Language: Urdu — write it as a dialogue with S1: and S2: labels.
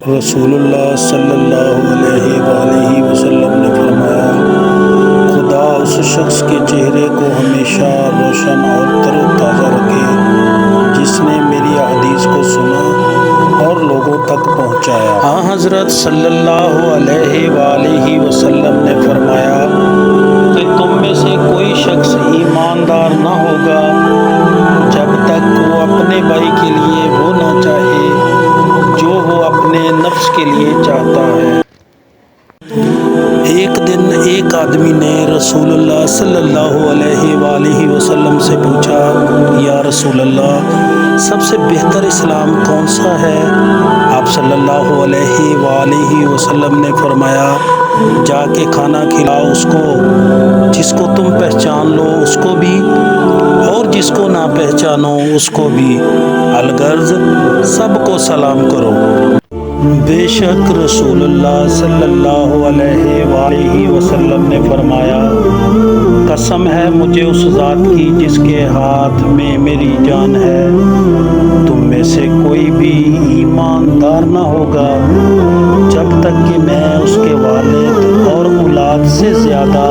S1: رسول اللہ صلی اللہ علیہ وآلہ وسلم نے فرمایا، خدا اس شخص کے چہرے کو ہمیشہ روشن اور تر و تازہ رکھے جس نے میری حدیث کو سنا اور لوگوں تک پہنچایا۔ حضرت صلی اللہ علیہ وآلہ وسلم نے فرمایا کہ تم میں سے کوئی شخص ایماندار نہ ہوگا جب تک وہ اپنے بھائی کے لیے وہ نہ چاہے جو وہ اپنے نفس کے لیے چاہتا ہے۔ ایک دن ایک آدمی نے رسول اللہ صلی اللہ علیہ وآلہ وسلم سے پوچھا، یا رسول اللہ، سب سے بہتر اسلام کون سا ہے؟ آپ صلی اللہ علیہ وآلہ وسلم نے فرمایا، جا کے کھانا کھلاؤ اس کو جس کو تم پہچان لو اس کو بھی، اور جس کو نہ پہچانو اس کو بھی، الغرض سب کو سلام کرو۔ بے شک رسول اللہ صلی اللہ علیہ وآلہ وسلم نے فرمایا، قسم ہے مجھے اس ذات کی جس کے ہاتھ میں میری جان ہے، تم میں سے کوئی بھی ایماندار نہ ہوگا جب تک کہ میں اس کے والد اور اولاد سے زیادہ